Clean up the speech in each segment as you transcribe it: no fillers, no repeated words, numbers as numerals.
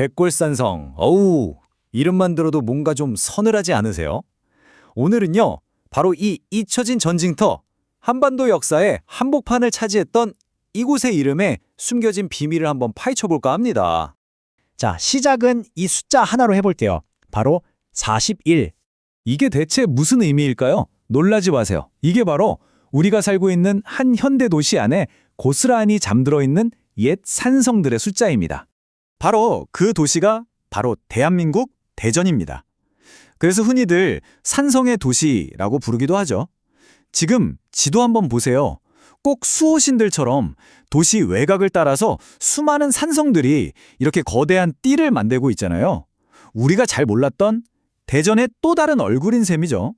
백골산성. 어우, 이름만 들어도 뭔가 좀 서늘하지 않으세요? 오늘은요, 바로 이 잊혀진 전쟁터, 한반도 역사의 한복판을 차지했던 이곳의 이름에 숨겨진 비밀을 한번 파헤쳐볼까 합니다. 자, 시작은 이 숫자 하나로 해볼게요. 바로 41. 이게 대체 무슨 의미일까요? 놀라지 마세요. 이게 바로 우리가 살고 있는 한 현대 도시 안에 고스란히 잠들어 있는 옛 산성들의 숫자입니다. 바로 그 도시가 바로 대한민국 대전입니다. 그래서 흔히들 산성의 도시라고 부르기도 하죠. 지금 지도 한번 보세요. 꼭 수호신들처럼 도시 외곽을 따라서 수많은 산성들이 이렇게 거대한 띠를 만들고 있잖아요. 우리가 잘 몰랐던 대전의 또 다른 얼굴인 셈이죠.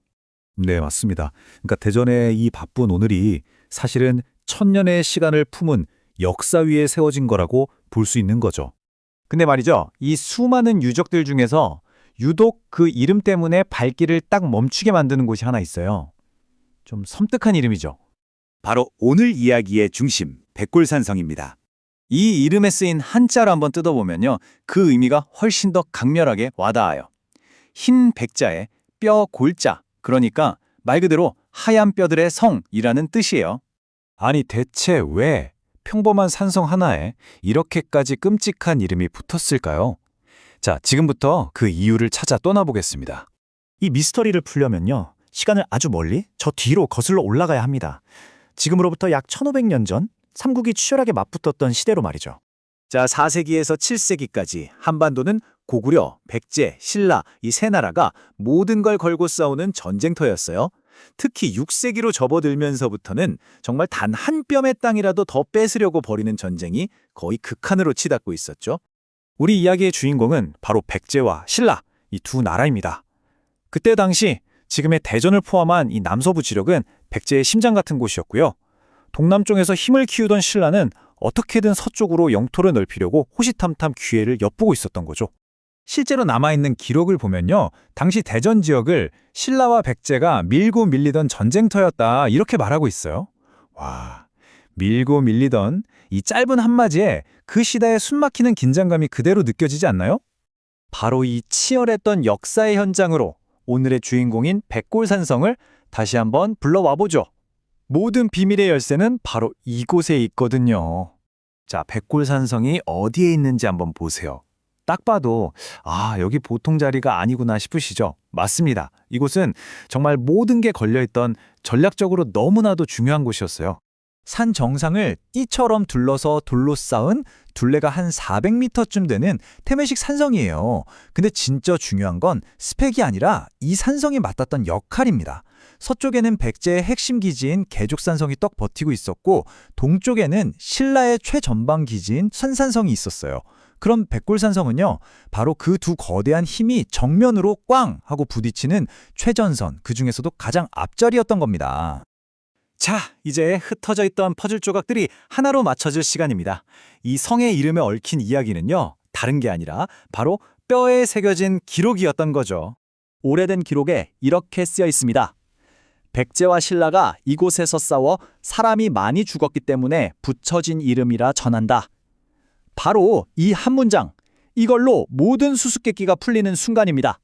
네, 맞습니다. 그러니까 대전의 이 바쁜 오늘이 사실은 천년의 시간을 품은 역사 위에 세워진 거라고 볼 수 있는 거죠. 근데 말이죠, 이 수많은 유적들 중에서 유독 그 이름 때문에 발길을 딱 멈추게 만드는 곳이 하나 있어요. 좀 섬뜩한 이름이죠. 바로 오늘 이야기의 중심, 백골산성입니다. 이 이름에 쓰인 한자를 한번 뜯어보면요. 그 의미가 훨씬 더 강렬하게 와닿아요. 흰 백자에 뼈 골자, 그러니까 말 그대로 하얀 뼈들의 성이라는 뜻이에요. 아니 대체 왜 평범한 산성 하나에 이렇게까지 끔찍한 이름이 붙었을까요? 자, 지금부터 그 이유를 찾아 떠나보겠습니다. 이 미스터리를 풀려면요, 시간을 아주 멀리 저 뒤로 거슬러 올라가야 합니다. 지금으로부터 약 1500년 전 삼국이 치열하게 맞붙었던 시대로 말이죠. 자, 4세기에서 7세기까지 한반도는 고구려, 백제, 신라 이 세 나라가 모든 걸 걸고 싸우는 전쟁터였어요. 특히 6세기로 접어들면서부터는 정말 단 한 뼘의 땅이라도 더 뺏으려고 벌이는 전쟁이 거의 극한으로 치닫고 있었죠. 우리 이야기의 주인공은 바로 백제와 신라, 이 두 나라입니다. 그때 당시 지금의 대전을 포함한 이 남서부 지역은 백제의 심장 같은 곳이었고요. 동남쪽에서 힘을 키우던 신라는 어떻게든 서쪽으로 영토를 넓히려고 호시탐탐 기회를 엿보고 있었던 거죠. 실제로 남아있는 기록을 보면요, 당시 대전 지역을 신라와 백제가 밀고 밀리던 전쟁터였다 이렇게 말하고 있어요. 와, 밀고 밀리던 이 짧은 한마디에 그 시대의 숨막히는 긴장감이 그대로 느껴지지 않나요? 바로 이 치열했던 역사의 현장으로 오늘의 주인공인 백골산성을 다시 한번 불러와보죠. 모든 비밀의 열쇠는 바로 이곳에 있거든요. 자, 백골산성이 어디에 있는지 한번 보세요. 딱 봐도 여기 보통 자리가 아니구나 싶으시죠? 맞습니다. 이곳은 정말 모든 게 걸려있던 전략적으로 너무나도 중요한 곳이었어요. 산 정상을 띠처럼 둘러서 돌로 쌓은 둘레가 한 400m쯤 되는 태매식 산성이에요. 근데 진짜 중요한 건 스펙이 아니라 이 산성이 맡았던 역할입니다. 서쪽에는 백제의 핵심 기지인 계족산성이 떡 버티고 있었고, 동쪽에는 신라의 최전방 기지인 선산성이 있었어요. 그럼 백골산성은요, 바로 그 두 거대한 힘이 정면으로 꽝 하고 부딪히는 최전선, 그 중에서도 가장 앞자리였던 겁니다. 자, 이제 흩어져 있던 퍼즐 조각들이 하나로 맞춰질 시간입니다. 이 성의 이름에 얽힌 이야기는요, 다른 게 아니라 바로 뼈에 새겨진 기록이었던 거죠. 오래된 기록에 이렇게 쓰여 있습니다. 백제와 신라가 이곳에서 싸워 사람이 많이 죽었기 때문에 붙여진 이름이라 전한다. 바로 이 한 문장, 이걸로 모든 수수께끼가 풀리는 순간입니다.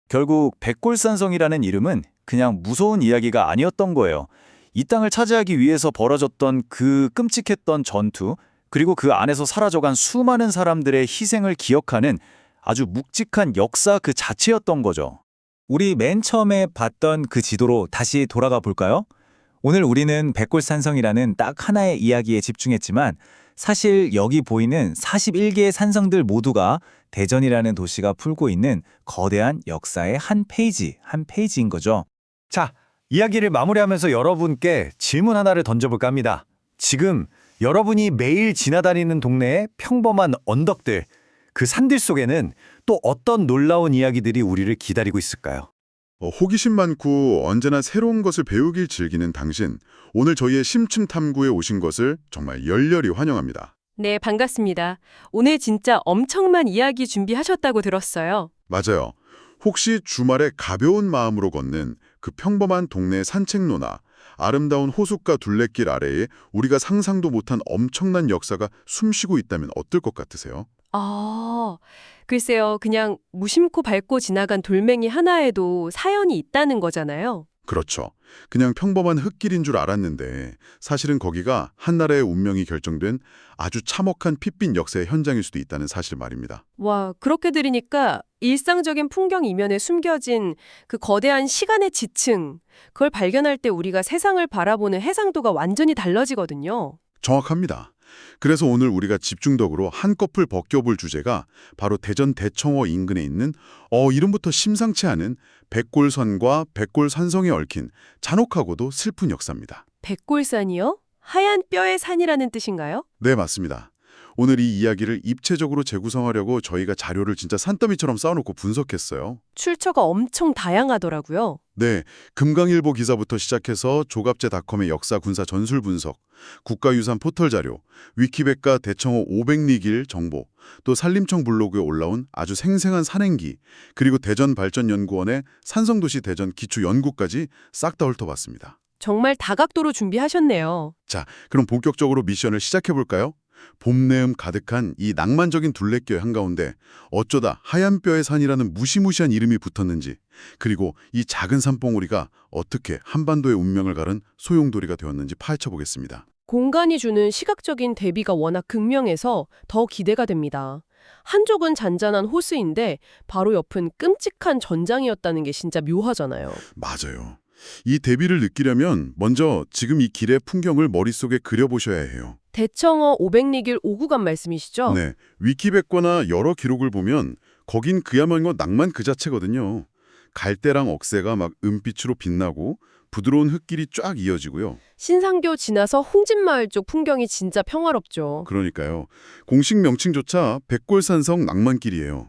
결국 백골산성이라는 이름은 그냥 무서운 이야기가 아니었던 거예요. 이 땅을 차지하기 위해서 벌어졌던 그 끔찍했던 전투, 그리고 그 안에서 사라져간 수많은 사람들의 희생을 기억하는 아주 묵직한 역사 그 자체였던 거죠. 우리 맨 처음에 봤던 그 지도로 다시 돌아가 볼까요? 오늘 우리는 백골산성이라는 딱 하나의 이야기에 집중했지만, 사실 여기 보이는 41개의 산성들 모두가 대전이라는 도시가 풀고 있는 거대한 역사의 한 페이지인 거죠. 자, 이야기를 마무리하면서 여러분께 질문 하나를 던져볼까 합니다. 지금 여러분이 매일 지나다니는 동네의 평범한 언덕들, 그 산들 속에는 또 어떤 놀라운 이야기들이 우리를 기다리고 있을까요? 호기심 많고 언제나 새로운 것을 배우길 즐기는 당신, 오늘 저희의 심층 탐구에 오신 것을 정말 열렬히 환영합니다. 네, 반갑습니다. 오늘 진짜 엄청난 이야기 준비하셨다고 들었어요. 맞아요. 혹시 주말에 가벼운 마음으로 걷는 그 평범한 동네 산책로나 아름다운 호숫가 둘레길 아래에 우리가 상상도 못한 엄청난 역사가 숨쉬고 있다면 어떨 것 같으세요? 아, 글쎄요. 그냥 무심코 밟고 지나간 돌멩이 하나에도 사연이 있다는 거잖아요. 그렇죠. 그냥 평범한 흙길인 줄 알았는데 사실은 거기가 한나라의 운명이 결정된 아주 참혹한 핏빛 역사의 현장일 수도 있다는 사실 말입니다. 와, 그렇게 들으니까 일상적인 풍경 이면에 숨겨진 그 거대한 시간의 지층, 그걸 발견할 때 우리가 세상을 바라보는 해상도가 완전히 달라지거든요. 정확합니다. 그래서 오늘 우리가 집중적으로 한꺼풀 벗겨볼 주제가 바로 대전 대청호 인근에 있는 이름부터 심상치 않은 백골선과 백골산성에 얽힌 잔혹하고도 슬픈 역사입니다. 백골산이요? 하얀 뼈의 산이라는 뜻인가요? 네, 맞습니다. 오늘 이 이야기를 입체적으로 재구성하려고 저희가 자료를 진짜 산더미처럼 쌓아놓고 분석했어요. 출처가 엄청 다양하더라고요. 네, 금강일보 기사부터 시작해서 조갑제닷컴의 역사 군사 전술 분석, 국가유산 포털 자료, 위키백과 대청호 500리길 정보, 또 산림청 블로그에 올라온 아주 생생한 산행기, 그리고 대전발전연구원의 산성도시 대전 기초연구까지 싹 다 훑어봤습니다. 정말 다각도로 준비하셨네요. 자, 그럼 본격적으로 미션을 시작해볼까요? 봄내음 가득한 이 낭만적인 둘레길 한가운데 어쩌다 하얀 뼈의 산이라는 무시무시한 이름이 붙었는지, 그리고 이 작은 산봉우리가 어떻게 한반도의 운명을 가른 소용돌이가 되었는지 파헤쳐보겠습니다. 공간이 주는 시각적인 대비가 워낙 극명해서 더 기대가 됩니다. 한쪽은 잔잔한 호수인데 바로 옆은 끔찍한 전장이었다는 게 진짜 묘하잖아요. 맞아요. 이 대비를 느끼려면 먼저 지금 이 길의 풍경을 머릿속에 그려보셔야 해요. 대청호 500리길 5구간 말씀이시죠? 네, 위키백과나 여러 기록을 보면 거긴 그야말로 낭만 그 자체거든요. 갈대랑 억새가 막 은빛으로 빛나고 부드러운 흙길이 쫙 이어지고요. 신상교 지나서 홍진마을 쪽 풍경이 진짜 평화롭죠. 그러니까요. 공식 명칭조차 백골산성 낭만길이에요.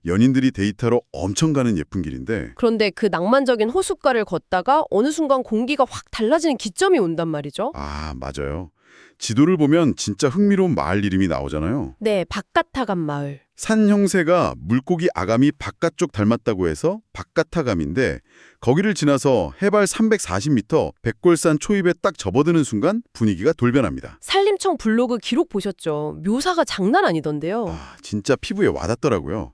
연인들이 데이트하러 엄청 가는 예쁜 길인데 그런데 그 낭만적인 호숫가를 걷다가 어느 순간 공기가 확 달라지는 기점이 온단 말이죠. 맞아요. 지도를 보면 진짜 흥미로운 마을 이름이 나오잖아요. 네, 바깥하간 마을. 산 형세가 물고기 아감이 바깥쪽 닮았다고 해서 바깥하감인데 거기를 지나서 해발 340m 백골산 초입에 딱 접어드는 순간 분위기가 돌변합니다. 산림청 블로그 기록 보셨죠? 묘사가 장난 아니던데요. 진짜 피부에 와닿더라고요.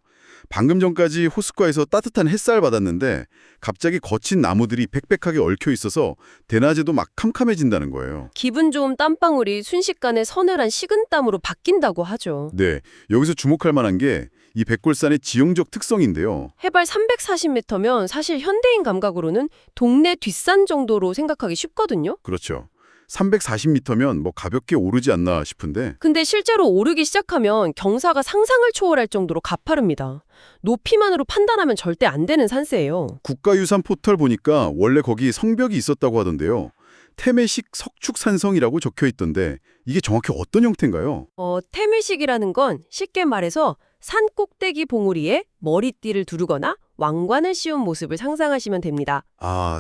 방금 전까지 호숫가에서 따뜻한 햇살 받았는데 갑자기 거친 나무들이 빽빽하게 얽혀 있어서 대낮에도 막 캄캄해진다는 거예요. 기분 좋은 땀방울이 순식간에 서늘한 식은땀으로 바뀐다고 하죠. 네, 여기서 주목할 만한 게 이 백골산의 지형적 특성인데요. 해발 340m면 사실 현대인 감각으로는 동네 뒷산 정도로 생각하기 쉽거든요. 그렇죠. 340m면 뭐 가볍게 오르지 않나 싶은데 근데 실제로 오르기 시작하면 경사가 상상을 초월할 정도로 가파릅니다. 높이만으로 판단하면 절대 안 되는 산세예요. 국가유산 포털 보니까 원래 거기 성벽이 있었다고 하던데요. 태매식 석축산성이라고 적혀 있던데 이게 정확히 어떤 형태인가요? 태밀식이라는 건 쉽게 말해서 산 꼭대기 봉우리에 머리띠를 두르거나 왕관을 씌운 모습을 상상하시면 됩니다.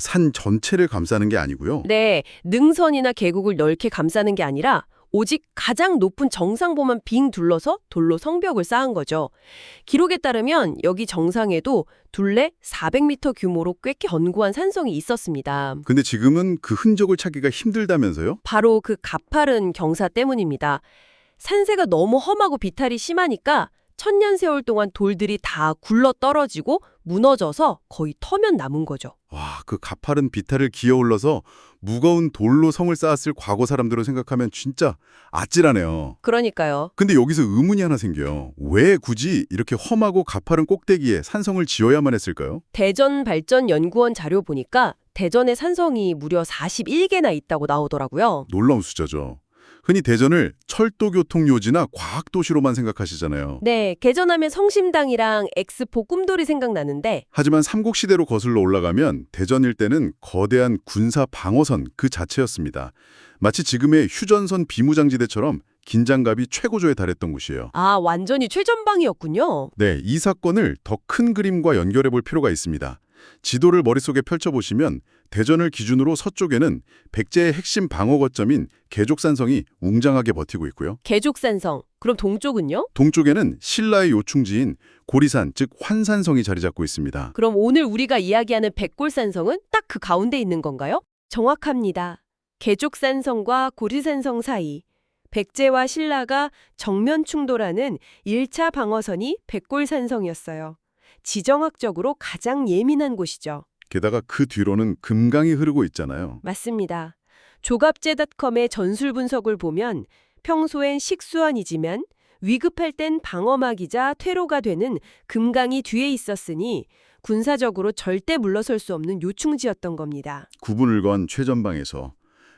산 전체를 감싸는 게 아니고요. 네, 능선이나 계곡을 넓게 감싸는 게 아니라 오직 가장 높은 정상보만 빙 둘러서 돌로 성벽을 쌓은 거죠. 기록에 따르면 여기 정상에도 둘레 400m 규모로 꽤 견고한 산성이 있었습니다. 근데 지금은 그 흔적을 찾기가 힘들다면서요? 바로 그 가파른 경사 때문입니다. 산세가 너무 험하고 비탈이 심하니까 천년 세월 동안 돌들이 다 굴러 떨어지고 무너져서 거의 터면 남은 거죠. 와, 그 가파른 비탈을 기어올라서 무거운 돌로 성을 쌓았을 과거 사람들을 생각하면 진짜 아찔하네요. 그러니까요. 근데 여기서 의문이 하나 생겨요. 왜 굳이 이렇게 험하고 가파른 꼭대기에 산성을 지어야만 했을까요? 대전발전연구원 자료 보니까 대전의 산성이 무려 41개나 있다고 나오더라고요. 놀라운 숫자죠. 흔히 대전을 철도교통요지나 과학도시로만 생각하시잖아요. 네, 개전하면 성심당이랑 엑스포 꿈돌이 생각나는데 하지만 삼국시대로 거슬러 올라가면 대전 일대는 거대한 군사 방어선 그 자체였습니다. 마치 지금의 휴전선 비무장지대처럼 긴장감이 최고조에 달했던 곳이에요. 완전히 최전방이었군요. 네, 이 사건을 더 큰 그림과 연결해 볼 필요가 있습니다. 지도를 머릿속에 펼쳐보시면 대전을 기준으로 서쪽에는 백제의 핵심 방어 거점인 계족산성이 웅장하게 버티고 있고요. 계족산성. 그럼 동쪽은요? 동쪽에는 신라의 요충지인 고리산, 즉 환산성이 자리 잡고 있습니다. 그럼 오늘 우리가 이야기하는 백골산성은 딱 그 가운데 있는 건가요? 정확합니다. 계족산성과 고리산성 사이 백제와 신라가 정면 충돌하는 1차 방어선이 백골산성이었어요. 지정학적으로 가장 예민한 곳이죠. 게다가 그 뒤로는 금강이 흐르고 있잖아요. 맞습니다. 조갑제닷컴의 전술 분석을 보면 평소엔 식수원이지만 위급할 땐 방어막이자 퇴로가 되는 금강이 뒤에 있었으니 군사적으로 절대 물러설 수 없는 요충지였던 겁니다. 구분을 건 최전방에서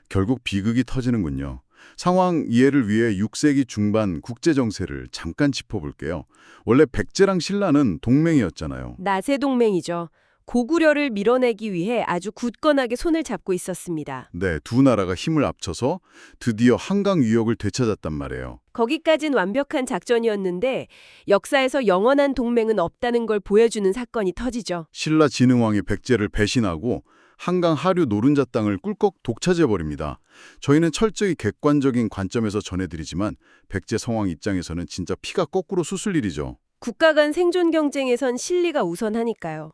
결국 비극이 터지는군요. 상황 이해를 위해 6세기 중반 국제 정세를 잠깐 짚어볼게요. 원래 백제랑 신라는 동맹이었잖아요. 나세 동맹이죠. 고구려를 밀어내기 위해 아주 굳건하게 손을 잡고 있었습니다. 네, 두 나라가 힘을 합쳐서 드디어 한강 유역을 되찾았단 말이에요. 거기까진 완벽한 작전이었는데 역사에서 영원한 동맹은 없다는 걸 보여주는 사건이 터지죠. 신라 진흥왕이 백제를 배신하고 한강 하류 노른자 땅을 꿀꺽 독차지해버립니다. 저희는 철저히 객관적인 관점에서 전해드리지만 백제 성왕 입장에서는 진짜 피가 거꾸로 쑤실 일이죠. 국가 간 생존 경쟁에선 실리가 우선하니까요.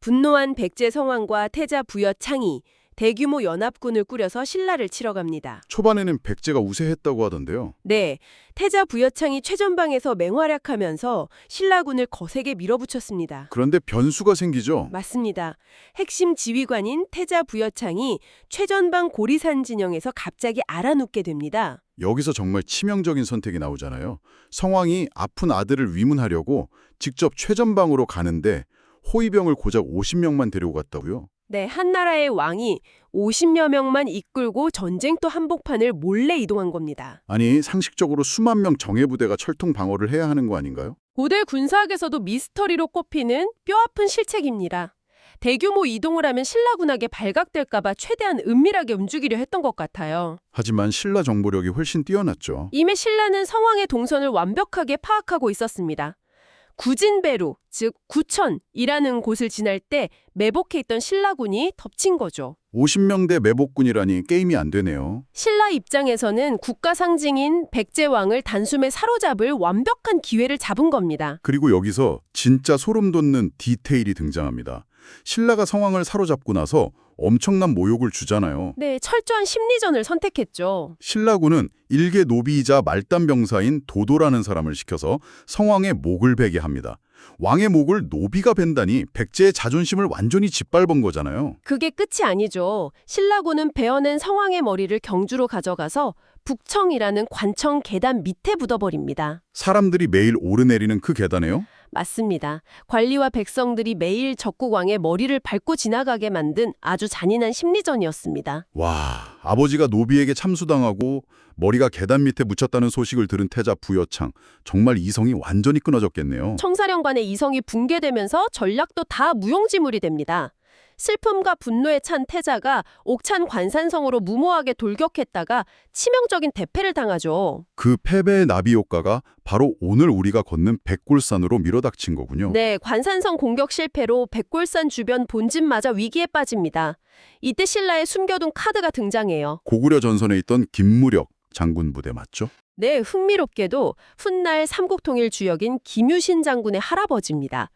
분노한 백제 성왕과 태자 부여 창이 대규모 연합군을 꾸려서 신라를 치러 갑니다. 초반에는 백제가 우세했다고 하던데요. 네, 태자 부여창이 최전방에서 맹활약하면서 신라군을 거세게 밀어붙였습니다. 그런데 변수가 생기죠. 맞습니다. 핵심 지휘관인 태자 부여창이 최전방 고리산 진영에서 갑자기 알아눕게 됩니다. 여기서 정말 치명적인 선택이 나오잖아요. 성왕이 아픈 아들을 위문하려고 직접 최전방으로 가는데 호위병을 고작 50명만 데리고 갔다고요? 네, 한 나라의 왕이 50여 명만 이끌고 전쟁터 한복판을 몰래 이동한 겁니다. 아니, 상식적으로 수만 명 정예부대가 철통 방어를 해야 하는 거 아닌가요? 고대 군사학에서도 미스터리로 꼽히는 뼈아픈 실책입니다. 대규모 이동을 하면 신라군에게 발각될까 봐 최대한 은밀하게 움직이려 했던 것 같아요. 하지만 신라 정보력이 훨씬 뛰어났죠. 이미 신라는 성왕의 동선을 완벽하게 파악하고 있었습니다. 구진배루, 즉 구천이라는 곳을 지날 때 매복해 있던 신라군이 덮친 거죠. 50명대 매복군이라니 게임이 안 되네요. 신라 입장에서는 국가 상징인 백제왕을 단숨에 사로잡을 완벽한 기회를 잡은 겁니다. 그리고 여기서 진짜 소름 돋는 디테일이 등장합니다. 신라가 성왕을 사로잡고 나서 엄청난 모욕을 주잖아요. 네, 철저한 심리전을 선택했죠. 신라군은 일개 노비이자 말단 병사인 도도라는 사람을 시켜서 성왕의 목을 베게 합니다. 왕의 목을 노비가 벤다니 백제의 자존심을 완전히 짓밟은 거잖아요. 그게 끝이 아니죠. 신라군은 베어낸 성왕의 머리를 경주로 가져가서 북청이라는 관청 계단 밑에 묻어버립니다. 사람들이 매일 오르내리는 그 계단에요? 맞습니다. 관리와 백성들이 매일 적국왕의 머리를 밟고 지나가게 만든 아주 잔인한 심리전이었습니다. 와, 아버지가 노비에게 참수당하고 머리가 계단 밑에 묻혔다는 소식을 들은 태자 부여창, 정말 이성이 완전히 끊어졌겠네요. 청사령관의 이성이 붕괴되면서 전략도 다 무용지물이 됩니다. 슬픔과 분노에 찬 태자가 옥찬 관산성으로 무모하게 돌격했다가 치명적인 대패를 당하죠. 그 패배의 나비 효과가 바로 오늘 우리가 걷는 백골산으로 밀어닥친 거군요. 네, 관산성 공격 실패로 백골산 주변 본진마저 위기에 빠집니다. 이때 신라의 숨겨둔 카드가 등장해요. 고구려 전선에 있던 김무력 장군 부대 맞죠? 네, 흥미롭게도 훗날 삼국통일 주역인 김유신 장군의 할아버지입니다.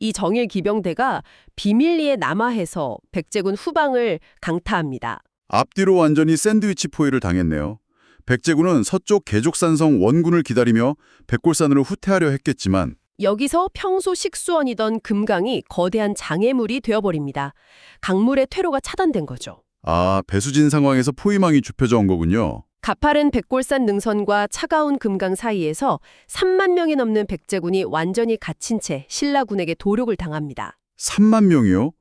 이 정일 기병대가 비밀리에 남하해서 백제군 후방을 강타합니다. 앞뒤로 완전히 샌드위치 포위를 당했네요. 백제군은 서쪽 계족산성 원군을 기다리며 백골산으로 후퇴하려 했겠지만 여기서 평소 식수원이던 금강이 거대한 장애물이 되어버립니다. 강물의 퇴로가 차단된 거죠. 아, 배수진 상황에서 포위망이 좁혀져 온 거군요. 가파른 백골산 능선과 차가운 금강 사이에서 3만 명이 넘는 백제군이 완전히 갇힌 채 신라군에게 도륙을 당합니다. 3만 명이요?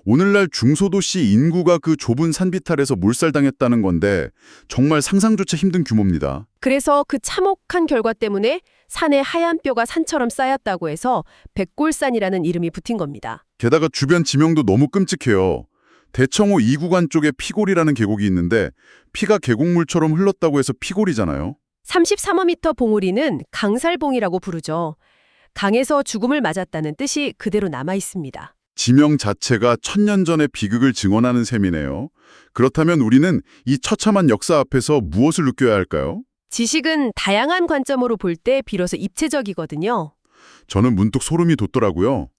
오늘날 중소도시 인구가 그 좁은 산비탈에서 몰살당했다는 건데 정말 상상조차 힘든 규모입니다. 그래서 그 참혹한 결과 때문에 산에 하얀 뼈가 산처럼 쌓였다고 해서 백골산이라는 이름이 붙은 겁니다. 게다가 주변 지명도 너무 끔찍해요. 대청호 2구간 쪽에 피골이라는 계곡이 있는데 피가 계곡물처럼 흘렀다고 해서 피골이잖아요. 33m 봉우리는 강살봉이라고 부르죠. 강에서 죽음을 맞았다는 뜻이 그대로 남아 있습니다. 지명 자체가 1000년 전의 비극을 증언하는 셈이네요. 그렇다면 우리는 이 처참한 역사 앞에서 무엇을 느껴야 할까요? 지식은 다양한 관점으로 볼 때 비로소 입체적이거든요. 저는 문득 소름이 돋더라고요.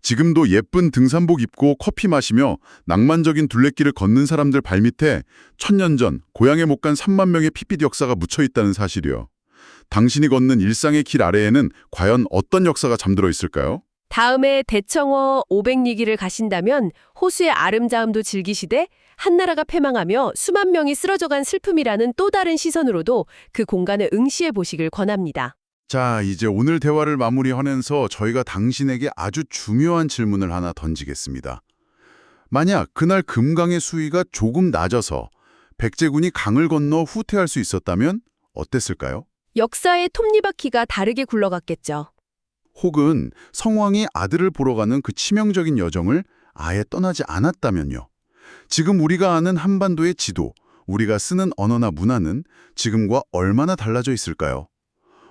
지금도 예쁜 등산복 입고 커피 마시며 낭만적인 둘레길을 걷는 사람들 발밑에 1000년 전 고향에 못 간 3만 명의 피빛 역사가 묻혀 있다는 사실이요. 당신이 걷는 일상의 길 아래에는 과연 어떤 역사가 잠들어 있을까요? 다음에 대청호 500리기를 가신다면 호수의 아름다움도 즐기시되 한나라가 패망하며 수만 명이 쓰러져간 슬픔이라는 또 다른 시선으로도 그 공간을 응시해 보시길 권합니다. 자, 이제 오늘 대화를 마무리하면서 저희가 당신에게 아주 중요한 질문을 하나 던지겠습니다. 만약 그날 금강의 수위가 조금 낮아서 백제군이 강을 건너 후퇴할 수 있었다면 어땠을까요? 역사의 톱니바퀴가 다르게 굴러갔겠죠. 혹은 성왕이 아들을 보러 가는 그 치명적인 여정을 아예 떠나지 않았다면요. 지금 우리가 아는 한반도의 지도, 우리가 쓰는 언어나 문화는 지금과 얼마나 달라져 있을까요?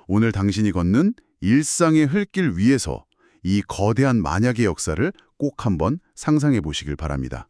오늘 당신이 걷는 일상의 흘길 위에서 이 거대한 만약의 역사를 꼭 한번 상상해 보시길 바랍니다.